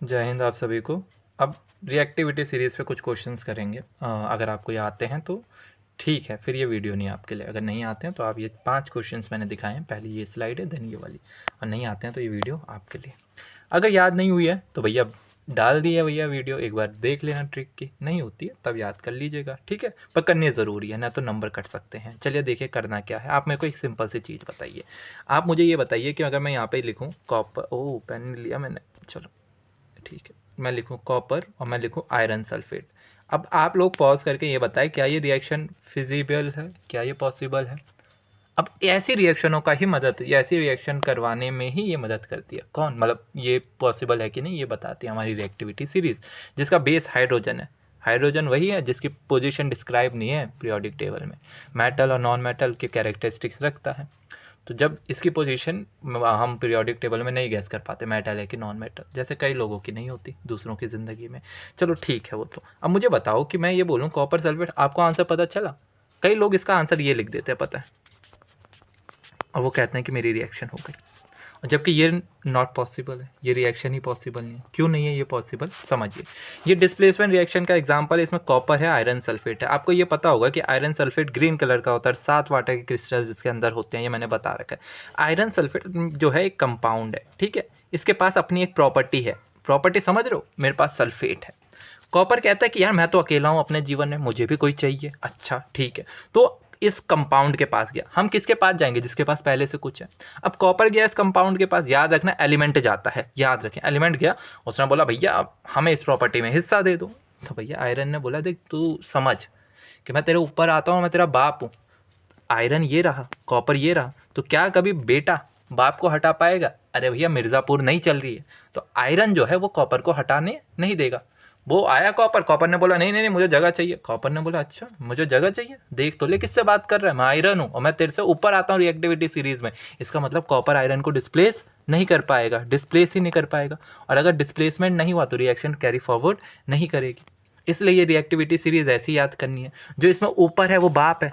जय हिंद आप सभी को। अब रिएक्टिविटी सीरीज़ पे कुछ क्वेश्चंस करेंगे। अगर आपको ये आते हैं तो ठीक है, फिर ये वीडियो नहीं है आपके लिए। अगर नहीं आते हैं तो आप ये 5 क्वेश्चंस मैंने दिखाए हैं, पहली ये स्लाइड है, देन ये वाली, और नहीं आते हैं तो ये वीडियो आपके लिए। अगर याद नहीं हुई है तो भैया डाल दी है भैया वीडियो, एक बार देख लेना ट्रिक की, नहीं होती है तब याद कर लीजिएगा, ठीक है। पर करनी ज़रूरी है, ना तो नंबर कट सकते हैं। चलिए देखिए करना क्या है। आप मेरे को एक सिंपल सी चीज़ बताइए। आप मुझे ये बताइए कि अगर मैं यहाँ पे लिखूँ कॉपर, ओ पेन लिया मैंने, चलो ठीक है, मैं लिखूँ कॉपर और मैं लिखूँ आयरन सल्फेट। अब आप लोग पॉज करके ये बताएं क्या ये रिएक्शन फिजिबल है, क्या ये पॉसिबल है। अब ऐसी रिएक्शनों का ही मदद, या ऐसी रिएक्शन करवाने में ही ये मदद करती है कौन, मतलब ये पॉसिबल है कि नहीं ये बताती है हमारी रिएक्टिविटी सीरीज़, जिसका बेस हाइड्रोजन है। हाइड्रोजन वही है जिसकी पोजीशन डिस्क्राइब नहीं है पीरियोडिक टेबल में, मेटल और नॉन मेटल के कैरेक्टरिस्टिक्स रखता है। तो जब इसकी पोजीशन हम पीरियोडिक टेबल में नहीं गैस कर पाते मेटल है कि नॉन मेटल, जैसे कई लोगों की नहीं होती दूसरों की ज़िंदगी में। चलो ठीक है वो तो। अब मुझे बताओ कि मैं ये बोलूँ कॉपर सल्फेट, आपको आंसर पता चला? कई लोग इसका आंसर ये लिख देते हैं पता है, और वो कहते हैं कि मेरी रिएक्शन हो गई, जबकि ये नॉट पॉसिबल है, ये रिएक्शन ही पॉसिबल नहीं है। क्यों नहीं है ये पॉसिबल, समझिए। ये डिस्प्लेसमेंट रिएक्शन का एग्जांपल है, इसमें कॉपर है, आयरन सल्फेट है। आपको ये पता होगा कि आयरन सल्फेट ग्रीन कलर का होता है, 7 वाटर के क्रिस्टल इसके अंदर होते हैं, ये मैंने बता रखा है। आयरन सल्फेट जो है एक कंपाउंड है, ठीक है। इसके पास अपनी एक प्रॉपर्टी है, प्रॉपर्टी समझ रहे हो, मेरे पास सल्फेट है। कॉपर कहता है कि यार मैं तो अकेला हूँ अपने जीवन में, मुझे भी कोई चाहिए। अच्छा ठीक है, तो इस कंपाउंड के पास गया। हम किसके पास जाएंगे? जिसके पास पहले से कुछ है। अब कॉपर गया इस कंपाउंड के पास, याद रखना एलिमेंट जाता है, याद रखें एलिमेंट गया, उसने बोला भैया हमें इस प्रॉपर्टी में हिस्सा दे दो। तो भैया आयरन ने बोला देख तू समझ कि मैं तेरे ऊपर आता हूँ, मैं तेरा बाप हूँ। आयरन ये रहा, कॉपर ये रहा, तो क्या कभी बेटा बाप को हटा पाएगा? अरे भैया मिर्ज़ापुर नहीं चल रही है, तो आयरन जो है वो कॉपर को हटाने नहीं देगा। वो आया कॉपर, कॉपर ने बोला नहीं नहीं नहीं मुझे जगह चाहिए। कॉपर ने बोला अच्छा मुझे जगह चाहिए, देख तो ले किससे बात कर रहा है, मैं आयरन हूँ और मैं तेरे से ऊपर आता हूँ रिएक्टिविटी सीरीज़ में। इसका मतलब कॉपर आयरन को डिस्प्लेस नहीं कर पाएगा, डिस्प्लेस ही नहीं कर पाएगा। और अगर डिस्प्लेसमेंट नहीं हुआ तो रिएक्शन कैरी फॉरवर्ड नहीं करेगी। इसलिए ये रिएक्टिविटी सीरीज़ ऐसी याद करनी है, जो इसमें ऊपर है वो बाप है।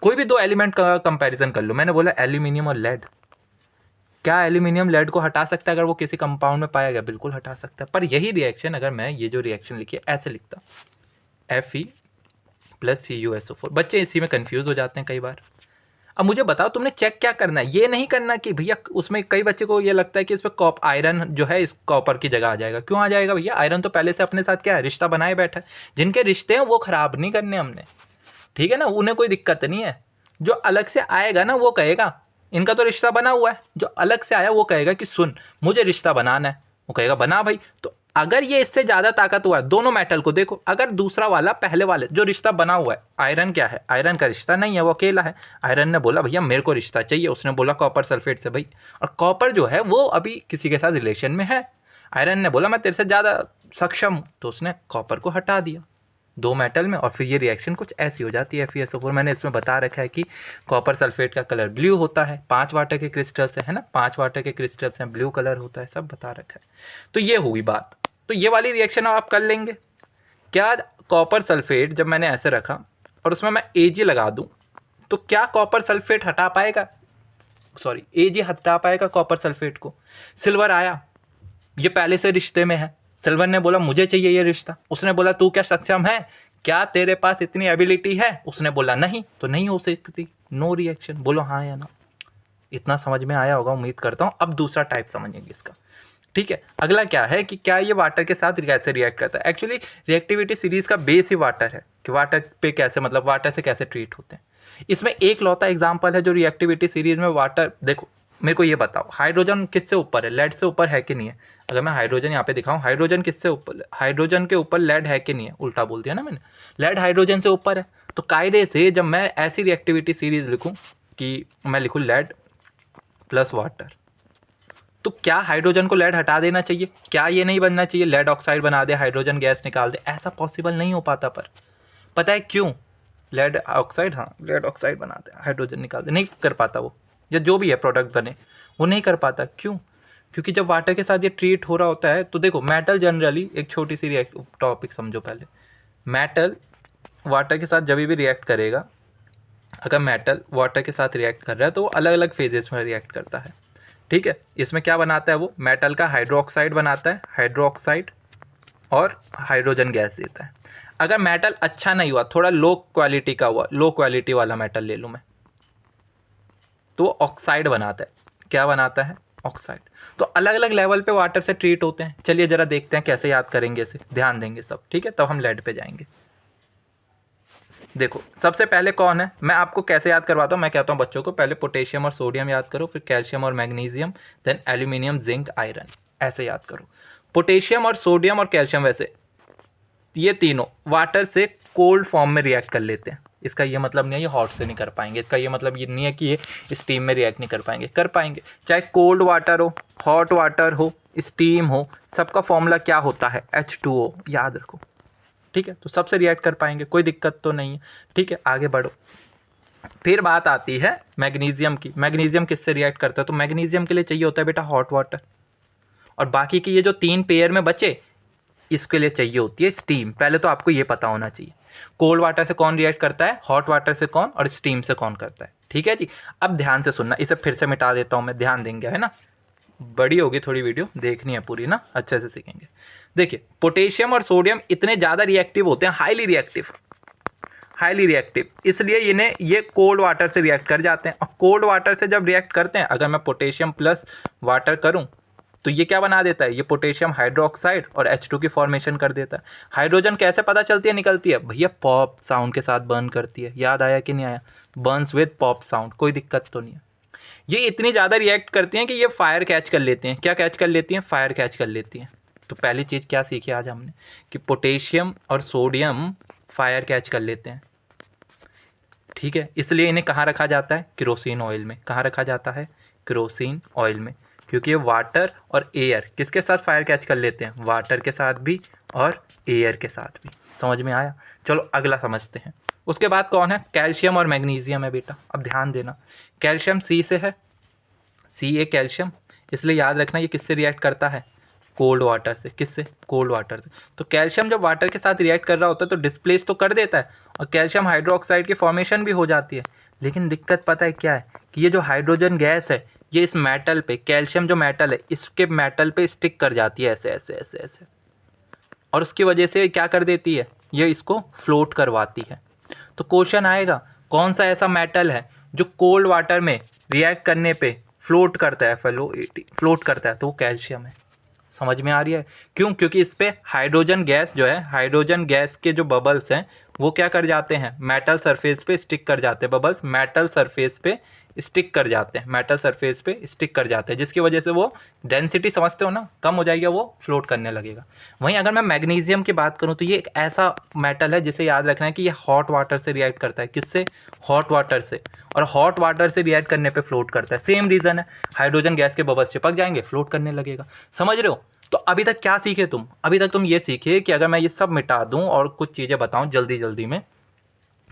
कोई भी दो एलिमेंट का कंपैरिजन कर लो, मैंने बोला एल्यूमिनियम और लेड, क्या एल्यूमिनियम लेड को हटा सकता है अगर वो किसी कंपाउंड में पाया गया? बिल्कुल हटा सकता है। पर यही रिएक्शन अगर मैं ये जो रिएक्शन लिखी है ऐसे लिखता, Fe+CuSO4, बच्चे इसी में कंफ्यूज हो जाते हैं कई बार। अब मुझे बताओ तुमने चेक क्या करना है, ये नहीं करना कि भैया उसमें, कई बच्चे को ये लगता है कि इसमें कॉप आयरन जो है इस कॉपर की जगह आ जाएगा। क्यों आ जाएगा भैया? आयरन तो पहले से अपने साथ क्या है, रिश्ता बनाए बैठा है। जिनके रिश्ते हैं वो खराब नहीं करने हमने, ठीक है ना, उन्हें कोई दिक्कत नहीं है। जो अलग से आएगा ना वो कहेगा इनका तो रिश्ता बना हुआ है, जो अलग से आया वो कहेगा कि सुन मुझे रिश्ता बनाना है, वो कहेगा बना भाई। तो अगर ये इससे ज़्यादा ताकत हुआ है, दोनों मेटल को देखो, अगर दूसरा वाला पहले वाले जो रिश्ता बना हुआ है, आयरन क्या है, आयरन का रिश्ता नहीं है, वो अकेला है। आयरन ने बोला भैया मेरे को रिश्ता चाहिए, उसने बोला कॉपर सल्फेट से भाई, और कॉपर जो है वो अभी किसी के साथ रिलेशन में है। आयरन ने बोला मैं तेरे से ज़्यादा सक्षम हूँ, तो उसने कॉपर को हटा दिया दो मेटल में, और फिर ये रिएक्शन कुछ ऐसी हो जाती है FeSO4। मैंने इसमें बता रखा है कि कॉपर सल्फेट का कलर ब्लू होता है, 5 वाटर के क्रिस्टल से, है ना, 5 वाटर के क्रिस्टल से ब्लू कलर होता है, सब बता रखा है। तो ये हुई बात। तो ये वाली रिएक्शन आप कर लेंगे क्या? कॉपर सल्फेट जब मैंने ऐसे रखा और उसमें मैं Ag लगा दूं, तो क्या कॉपर सल्फेट हटा पाएगा, सॉरी Ag हटा पाएगा कॉपर सल्फेट को? सिल्वर आया, ये पहले से रिश्ते में है, सिल्वर ने बोला मुझे चाहिए ये रिश्ता, उसने बोला तू क्या सक्षम है, क्या तेरे पास इतनी एबिलिटी है? उसने बोला नहीं, तो नहीं हो सकती, नो रिएक्शन। बोलो हाँ या ना। इतना समझ में आया होगा उम्मीद करता हूँ। अब दूसरा टाइप समझेंगे इसका, ठीक है। अगला क्या है कि क्या ये वाटर के साथ कैसे रिएक्ट करता है। एक्चुअली रिएक्टिविटी सीरीज का बेस ही वाटर है, कि वाटर पे कैसे, मतलब वाटर से कैसे ट्रीट होते हैं। इसमें एक लौता एग्जाम्पल है जो रिएक्टिविटी सीरीज में वाटर, देखो मेरे को ये बताओ हाइड्रोजन किससे ऊपर है, लेड से ऊपर है कि नहीं है? अगर मैं हाइड्रोजन यहाँ पे दिखाऊं, हाइड्रोजन किससे ऊपर, हाइड्रोजन के ऊपर लेड है कि नहीं है? उल्टा बोल दिया ना मैंने, लेड हाइड्रोजन से ऊपर है। तो कायदे से जब मैं ऐसी रिएक्टिविटी सीरीज लिखूं कि मैं लिखूं लेड प्लस वाटर, तो क्या हाइड्रोजन को लेड हटा देना चाहिए? क्या ये नहीं बनना चाहिए लेड ऑक्साइड बना दे, हाइड्रोजन गैस निकाल दे? ऐसा पॉसिबल नहीं हो पाता। पर पता है क्यों? लेड ऑक्साइड, हाँ लेड ऑक्साइड बना दे, हाइड्रोजन निकाल दे, नहीं कर पाता वो, या जो भी है प्रोडक्ट बने वो नहीं कर पाता। क्यों? क्योंकि जब वाटर के साथ ये ट्रीट हो रहा होता है, तो देखो मेटल जनरली, एक छोटी सी टॉपिक समझो पहले, मेटल वाटर के साथ जब भी रिएक्ट करेगा, अगर मेटल वाटर के साथ रिएक्ट कर रहा है तो वो अलग अलग फेजेस में रिएक्ट करता है। ठीक है, इसमें क्या बनाता है, वो मेटल का हाइड्रोक्साइड बनाता है, हाइड्रोक्साइड, और हाइड्रोजन गैस देता है। अगर मेटल अच्छा नहीं हुआ, थोड़ा लो क्वालिटी का हुआ, लो क्वालिटी वाला मेटल ले लूँ मैं, तो ऑक्साइड बनाता है। क्या बनाता है, ऑक्साइड। तो अलग अलग लेवल पे वाटर से ट्रीट होते हैं। चलिए जरा देखते हैं कैसे याद करेंगे इसे, ध्यान देंगे सब, ठीक है, तब हम लेड पे जाएंगे। देखो सबसे पहले कौन है, मैं आपको कैसे याद करवाता हूँ, मैं कहता हूँ बच्चों को पहले पोटेशियम और सोडियम याद करो, फिर कैल्शियम और magnesium, then aluminium, zinc, iron, ऐसे याद करो। पोटेशियम और सोडियम और कैल्शियम, वैसे ये तीनों वाटर से कोल्ड फॉर्म में रिएक्ट कर लेते हैं। इसका ये मतलब नहीं है ये हॉट से नहीं कर पाएंगे, इसका ये मतलब ये नहीं है कि ये स्टीम में रिएक्ट नहीं कर पाएंगे, कर पाएंगे। चाहे कोल्ड वाटर हो, हॉट वाटर हो, स्टीम हो, सबका फॉर्मूला क्या होता है, H2O, याद रखो, ठीक है। तो सबसे रिएक्ट कर पाएंगे, कोई दिक्कत तो नहीं है, ठीक है। आगे बढ़ो। फिर बात आती है मैग्नीशियम की। मैग्नीशियम किससे रिएक्ट करता है, तो मैग्नीशियम के लिए चाहिए होता है बेटा हॉट वाटर, और बाकी के ये जो 3 पेयर में बचे, इसके लिए चाहिए होती है स्टीम। पहले तो आपको ये पता होना चाहिए कोल्ड वाटर से कौन रिएक्ट करता है, हॉट वाटर से कौन, और स्टीम से कौन करता है, ठीक है जी। अब ध्यान से सुनना, इसे फिर से मिटा देता हूँ मैं, ध्यान देंगे, है ना, बड़ी होगी थोड़ी वीडियो, देखनी है पूरी ना, अच्छे से सीखेंगे। देखिए पोटेशियम और सोडियम इतने ज़्यादा रिएक्टिव होते हैं, हाईली रिएक्टिव, इसलिए इन्हें ये कोल्ड वाटर से रिएक्ट कर जाते हैं। और कोल्ड वाटर से जब रिएक्ट करते हैं, अगर मैं पोटेशियम प्लस वाटर करूं, तो ये क्या बना देता है, ये पोटेशियम हाइड्रोक्साइड और H2 की फॉर्मेशन कर देता है। हाइड्रोजन कैसे पता चलती है निकलती है, भैया पॉप साउंड के साथ बर्न करती है, याद आया कि नहीं आया, बर्न्स विद पॉप साउंड, कोई दिक्कत तो नहीं है। ये इतनी ज़्यादा रिएक्ट करती हैं कि ये फायर कैच कर लेती हैं। क्या कैच कर लेती हैं, फायर कैच कर लेती हैं। तो पहली चीज़ क्या सीखी आज हमने, कि पोटेशियम और सोडियम फायर कैच कर लेते हैं, ठीक है। इसलिए इन्हें कहाँ रखा जाता है, केरोसिन ऑयल में। कहाँ रखा जाता है, केरोसिन ऑयल में, क्योंकि ये वाटर और एयर किसके साथ फायर कैच कर लेते हैं, वाटर के साथ भी और एयर के साथ भी। समझ में आया, चलो अगला समझते हैं। उसके बाद कौन है, कैल्शियम और मैग्नीशियम है बेटा। अब ध्यान देना, कैल्शियम सी से है, Ca कैल्शियम, इसलिए याद रखना ये किससे रिएक्ट करता है, कोल्ड वाटर से। किससे, कोल्ड वाटर से। तो कैल्शियम जब वाटर के साथ रिएक्ट कर रहा होता है तो डिस्प्लेस तो कर देता है, और कैल्शियम हाइड्रोक्साइड की फॉर्मेशन भी हो जाती है। लेकिन दिक्कत पता है क्या है, कि ये जो हाइड्रोजन गैस है, ये इस मेटल पे, कैल्शियम जो मेटल है, इसके मेटल पे स्टिक कर जाती है, ऐसे ऐसे ऐसे ऐसे, और उसकी वजह से क्या कर देती है, ये इसको फ्लोट करवाती है। तो क्वेश्चन आएगा, कौन सा ऐसा मेटल है जो कोल्ड वाटर में रिएक्ट करने पे फ्लोट करता है, FeO18 फ्लोट करता है, तो वो कैल्शियम है। समझ में आ रही है, क्यों, क्योंकि इस पे हाइड्रोजन गैस जो है, हाइड्रोजन गैस के जो बबल्स हैं वो क्या कर जाते हैं, मेटल सरफेस पे स्टिक कर जाते हैं, बबल्स मेटल सरफेस पे स्टिक कर जाते हैं, मेटल सरफेस पे स्टिक कर जाते हैं, जिसकी वजह से वो डेंसिटी समझते हो ना, कम हो जाएगी, वो फ्लोट करने लगेगा। वहीं अगर मैं मैग्नीशियम की बात करूं, तो ये एक ऐसा मेटल है जिसे याद रखना है कि ये हॉट वाटर से रिएक्ट करता है। किससे, हॉट वाटर से, और हॉट वाटर से रिएक्ट करने पे फ्लोट करता है। सेम रीज़न है, हाइड्रोजन गैस के बबल्स चिपक जाएंगे, फ्लोट करने लगेगा। समझ रहे हो। तो अभी तक क्या सीखे तुम, अभी तक तुम ये सीखे कि अगर मैं ये सब मिटा दूं और कुछ चीज़ें बताऊं जल्दी जल्दी में,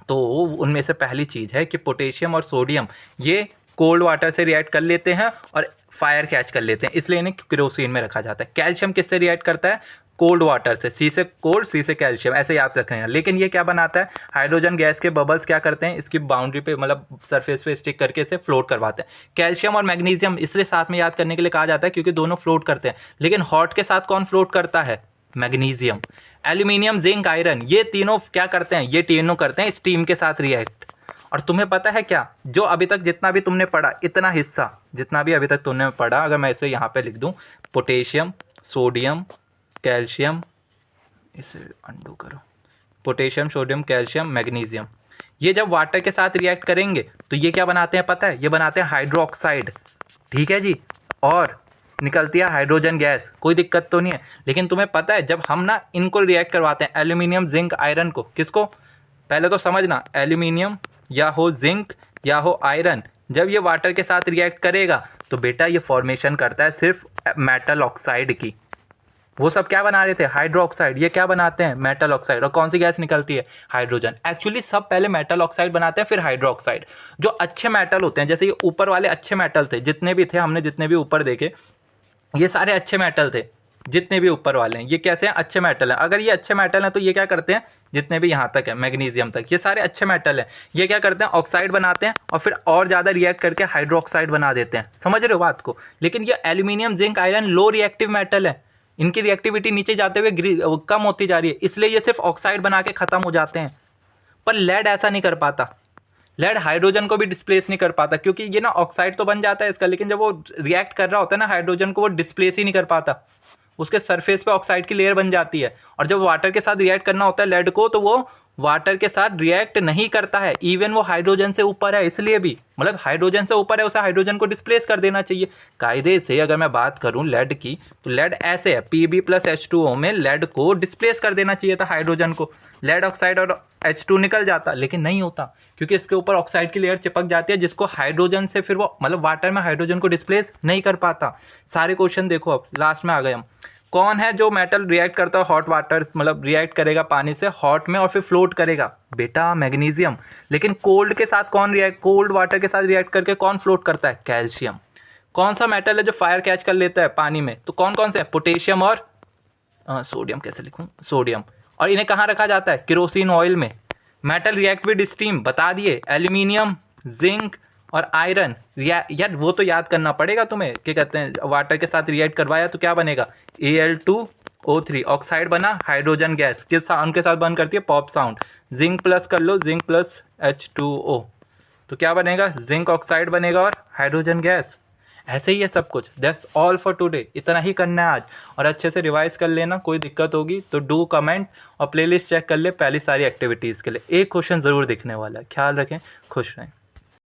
तो उनमें से पहली चीज़ है कि पोटेशियम और सोडियम ये कोल्ड वाटर से रिएक्ट कर लेते हैं और फायर कैच कर लेते हैं, इसलिए इन्हें केरोसिन में रखा जाता है। कैल्शियम किससे रिएक्ट करता है, कोल्ड वाटर से, सी से कोल्ड, सी से कैल्शियम, ऐसे याद रखना है। लेकिन ये क्या बनाता है, हाइड्रोजन गैस के बबल्स क्या करते हैं, इसकी बाउंड्री पे, मतलब सरफेस पे स्टिक करके इसे फ्लोट करवाते हैं। कैल्शियम और मैग्नीशियम इसलिए साथ में याद करने के लिए कहा जाता है क्योंकि दोनों फ्लोट करते हैं। लेकिन हॉट के साथ कौन फ्लोट करता है, मैग्नीशियम। एल्यूमिनियम, जिंक, आयरन, ये तीनों क्या करते हैं, ये तीनों करते हैं स्टीम के साथ रिएक्ट। और तुम्हें पता है क्या, जो अभी तक जितना भी तुमने पढ़ा, इतना हिस्सा जितना भी अभी तक तुमने पढ़ा, अगर मैं इसे यहाँ पे लिख दूँ, पोटेशियम, सोडियम, कैल्शियम, इसे अंडू करो, पोटेशियम, सोडियम, कैल्शियम, मैग्नीशियम, ये जब वाटर के साथ रिएक्ट करेंगे तो ये क्या बनाते हैं पता है, ये बनाते हैं हाइड्रोक्साइड, ठीक है जी, और निकलती है हाइड्रोजन गैस, कोई दिक्कत तो नहीं है। लेकिन तुम्हें पता है जब हम ना इनको रिएक्ट करवाते हैं, एल्यूमिनियम, जिंक, आयरन को, किसको, पहले तो समझना, एल्यूमिनियम या हो जिंक या हो आयरन, जब ये वाटर के साथ रिएक्ट करेगा तो बेटा ये फॉर्मेशन करता है सिर्फ मेटल ऑक्साइड की। वो सब क्या बना रहे थे, हाइड्रोक्साइड, ये क्या बनाते हैं, मेटल ऑक्साइड। और कौन सी गैस निकलती है, हाइड्रोजन। एक्चुअली सब पहले मेटल ऑक्साइड बनाते हैं, फिर हाइड्रोक्साइड। जो अच्छे मेटल होते हैं, जैसे ये ऊपर वाले अच्छे मेटल थे, जितने भी थे, हमने जितने भी ऊपर देखे, ये सारे अच्छे मेटल थे, जितने भी ऊपर वाले हैं ये कैसे हैं, अच्छे मेटल हैं। अगर ये अच्छे मेटल हैं तो ये क्या करते हैं, जितने भी यहाँ तक है मैग्नीशियम तक, ये सारे अच्छे मेटल हैं, ये क्या करते हैं, ऑक्साइड बनाते हैं और फिर और ज़्यादा रिएक्ट करके हाइड्रोक्साइड बना देते हैं। समझ रहे हो बात को। लेकिन ये aluminium, zinc, iron low reactive metal है, इनकी रिएक्टिविटी नीचे जाते हुए कम होती जा रही है, इसलिए ये सिर्फ ऑक्साइड बना के ख़त्म हो जाते हैं। पर लेड ऐसा नहीं कर पाता, लेड हाइड्रोजन को भी डिस्प्लेस नहीं कर पाता, क्योंकि ये ना ऑक्साइड तो बन जाता है इसका, लेकिन जब वो रिएक्ट कर रहा होता है ना हाइड्रोजन को, वो डिस्प्लेस ही नहीं कर पाता, उसके सरफेस पे ऑक्साइड की लेयर बन जाती है। और जब वाटर के साथ रिएक्ट करना होता है लेड को, तो वो वाटर के साथ रिएक्ट नहीं करता है, इवन वो हाइड्रोजन से ऊपर है इसलिए भी, मतलब हाइड्रोजन से ऊपर है, उसे हाइड्रोजन को डिस्प्लेस कर देना चाहिए। कायदे से अगर मैं बात करूं लेड की, तो लेड ऐसे है, Pb+H2O में लेड को डिस्प्लेस कर देना चाहिए था हाइड्रोजन को, लेड ऑक्साइड और H2 निकल जाता, लेकिन नहीं होता, क्योंकि इसके ऊपर ऑक्साइड की लेयर चिपक जाती है, जिसको हाइड्रोजन से फिर वो मतलब वाटर में हाइड्रोजन को डिस्प्लेस नहीं कर पाता। सारे क्वेश्चन देखो, अब लास्ट में आ गए हम। कौन है जो मेटल रिएक्ट करता है हॉट वाटर, मतलब रिएक्ट करेगा पानी से हॉट में और फिर फ्लोट करेगा, बेटा मैग्नीशियम। लेकिन कोल्ड के साथ कौन रिएक्ट, कोल्ड वाटर के साथ रिएक्ट करके कौन फ्लोट करता है, कैल्शियम। कौन सा मेटल है जो फायर कैच कर लेता है पानी में, तो कौन कौन से हैं, पोटेशियम और सोडियम, कैसे लिखूं, सोडियम। और इन्हें कहाँ रखा जाता है, केरोसिन ऑयल में। मेटल रिएक्ट विद स्टीम बता दिए, एल्यूमिनियम, जिंक और आयरन। यार वो तो याद करना पड़ेगा तुम्हें, क्या कहते हैं, वाटर के साथ रिएक्ट करवाया तो क्या बनेगा, Al2O3 ऑक्साइड बना, हाइड्रोजन गैस किस साउंड के साथ बंद करती है, पॉप साउंड। जिंक प्लस कर लो, जिंक प्लस H2O, तो क्या बनेगा, जिंक ऑक्साइड बनेगा और हाइड्रोजन गैस। ऐसे ही है सब कुछ। दैट्स ऑल फॉर टुडे, इतना ही करना है आज, और अच्छे से रिवाइज कर लेना। कोई दिक्कत होगी तो डू कमेंट, और प्लेलिस्ट चेक कर ले पहली सारी एक्टिविटीज़ के लिए। एक क्वेश्चन ज़रूर दिखने वाला है। ख्याल रखें, खुश रहें।